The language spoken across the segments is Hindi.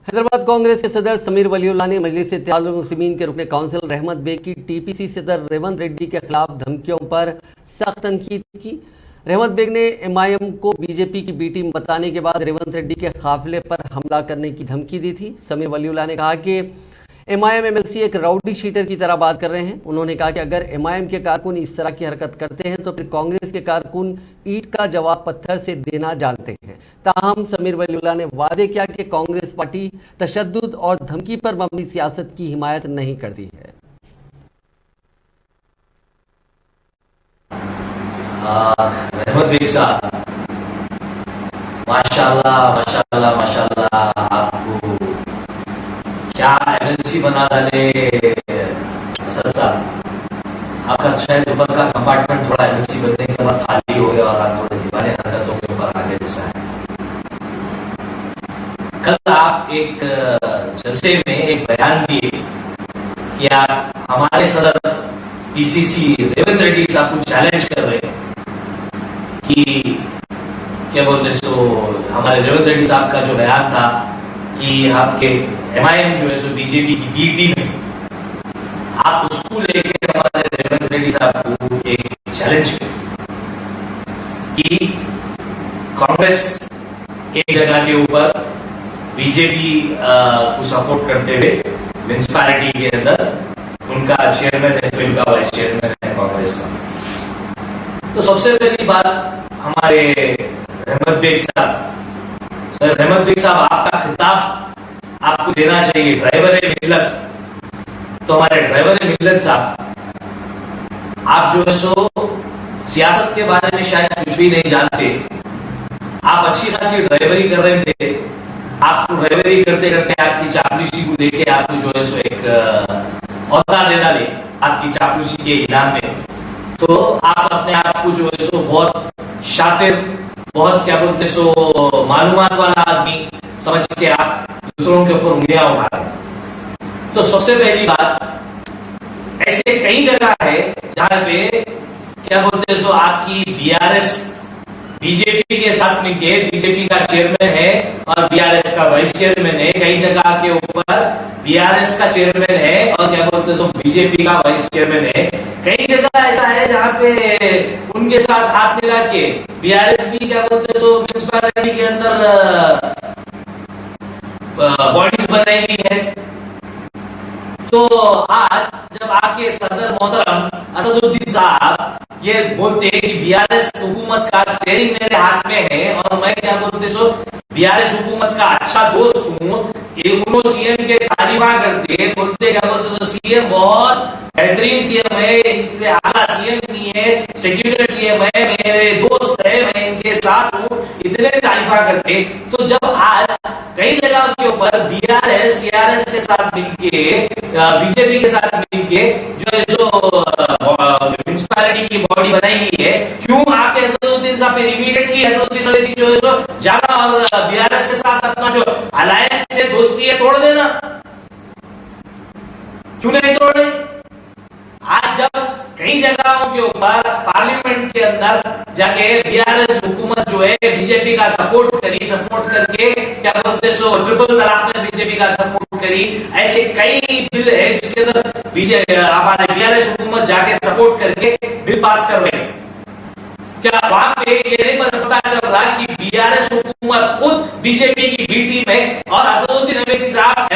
हैदराबाद कांग्रेस के सदर समीर वलीउल्लाह ने मजलिस इत्तेहादुल मुस्लिमीन के रुकन काउंसिल रहमत बेग की टीपीसी सदर रेवंत रेड्डी के खिलाफ धमकियों पर सख्त तनकीद की। रहमत बेग ने एमआईएम को बीजेपी की बी टीम बताने के बाद रेवंत रेड्डी के काफिले पर हमला करने की धमकी दी थी। समीर वलीउल्लाह ने कहा कि एमआईएम एमएलसी एक राउडी शीटर की तरह बात कर रहे हैं। उन्होंने कहा कि अगर एमआईएम के कारकुन इस तरह की हरकत करते हैं तो फिर कांग्रेस के कारकुन ईंट का जवाब पत्थर से देना जानते हैं। ताहम समीर वलीउल्लाह ने वाजे किया कि कांग्रेस पार्टी तशद्दुद और धमकी पर मबनी सियासत की हिमायत नहीं करती है। रहमत बेग साहब, माशाल्लाह माशाल्लाह माशाल्लाह, आपको क्या एमएलसी बना डाले असद साहब। आपका शायद ऊपर का कंपार्टमेंट थोड़ा एमएलसी बनने के बाद खाली हो गया और आप थोड़े दीवाने हरकतों के ऊपर आगे जैसा है। कल आप एक जलसे में एक बयान दिए कि आप हमारे सदर पीसीसी रेवंत रेड्डी साहब को चैलेंज कर रहे हैं कि क्या बोलते सो हमारे रेवंत रेड्डी साहब का जो बयान था कि आपके एमआईएम जो है सो बीजेपी की बी टीम है, आप उसको लेकर हमारे रेवंत रेड्डी साहब को एक चैलेंज कि कांग्रेस एक जगह के ऊपर बीजेपी को सपोर्ट करते हुए म्युनिसिपैलिटी के अंदर उनका चेयरमैन है, उनका वाइस चेयरमैन है कांग्रेस का। तो सबसे पहली बात हमारे रहमत बेग साहब, रहमत बेग साहब, आपका खिताब आपको देना चाहिए ड्राइवर मिल्लत। तो हमारे ड्राइवर मिल्लत साहब, आप जो है सो सियासत के बारे में शायद कुछ भी नहीं जानते। आप अच्छी खासी ड्राइवरी कर रहे थे। आपको ड्राइवरी करते करते आपकी चापलूसी को लेके आपको जो है सो एक औहदा दे डाले आपकी चापलूसी के इनाम में। तो आप अपने आप को जो है सो बहुत शातिर, बहुत क्या बोलते सो मालूमात वाला आदमी समझ के आप दूसरों के ऊपर उंगलियां उठा रहे हैं। तो सबसे पहली बात, ऐसे कई जगह है जहां पे क्या बोलते सो आपकी बीआरएस बीजेपी के साथ मिलके, बीजेपी का चेयरमैन है और बीआरएस का वाइस चेयरमैन है। कई जगह के ऊपर बीआरएस का चेयरमैन है और क्या बोलते सो बीजेपी का वाइस चेयरमैन है। कई जगह ऐसा है जहां पे उनके साथ हाथ मिला के बीआरएस भी क्या बोलते सो म्युनिसिपैलिटी के अंदर बॉडीज बनाई गई है। तो आज जब आपके सदर मोहतरम असदुद्दीन साहब ये बोलते हैं कि बीआरएस हुकूमत का स्टीयरिंग मेरे हाथ में है और मैं क्या बोलते सो बीआरएस हुकूमत का अच्छा दोस्त हूँ, ये उन्होंने सीएम के तारीफा करते बोलते क्या बोलते सो सीएम बहुत बेहतरीन सीएम है, इनसे आला सीएम नहीं है, सेक्युलर सीएम है, मेरे दोस्त है, मैं इनके साथ हूँ, इतने तारीफा करते। तो जब आज कई जगह के ऊपर बीआरएस के साथ मिलके, बीजेपी के साथ मिलके जो है सो म्युनिसिपैलिटी की बॉडी बनाई गई है, क्यों आपके असदुद्दीन साहब पे इमीडिएटली असदुद्दीन ओवैसी जो है सो जाना और बीआरएस के साथ अपना जो अलायंस से दोस्ती है तोड़ देना? क्यों नहीं तोड़े? आज जब कई जगहों के ऊपर पार्लियामेंट के अंदर जाके बीआरएस हुकूमत जो है बीजेपी का सपोर्ट करके क्या बोलते सो ट्रिपल तलाक में बीजेपी का सपोर्ट करी, ऐसे कई बिल है जिसके अंदर हमारे बीआरएस हुकूमत जाके सपोर्ट करके बिल पास कर रहे हैं। क्या वहां पे ये नहीं पता चल रहा कि बीआरएस हुकूमत खुद बीजेपी की बी टीम है और असदुद्दीन ओवैसी साहब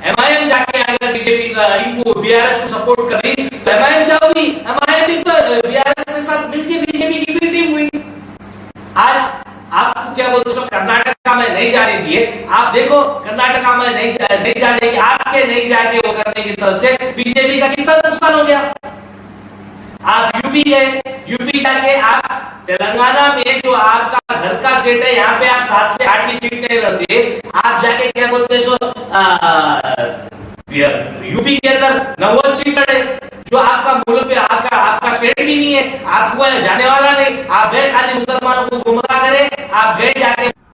एमआईएम जाके अगर बीजेपी का इनको बीआरएस को सपोर्ट कर रही तो एमआईएम क्या होगी? एमआईएम भी तो बीआरएस के साथ मिलकर बीजेपी की बी टीम हुई। आज आपको क्या बोलते हो कर्नाटका में नहीं जाने दिए, आप देखो कर्नाटका में नहीं जाने की आपके नहीं जाके वो करने की तरफ से बीजेपी का कितना नुकसान हो गया। आप यूपी गए, यूपी जाके आप तेलंगाना में जो आपका घर का स्टेट है, यहाँ पे आप 7 से 8 भी सीट नहीं रहते, आप जाके क्या बोलते सो यूपी के अंदर 90 सीट है, जो आपका मुल्क पे आपका स्टेट भी नहीं है, आपको जाने वाला नहीं, आप गए खाली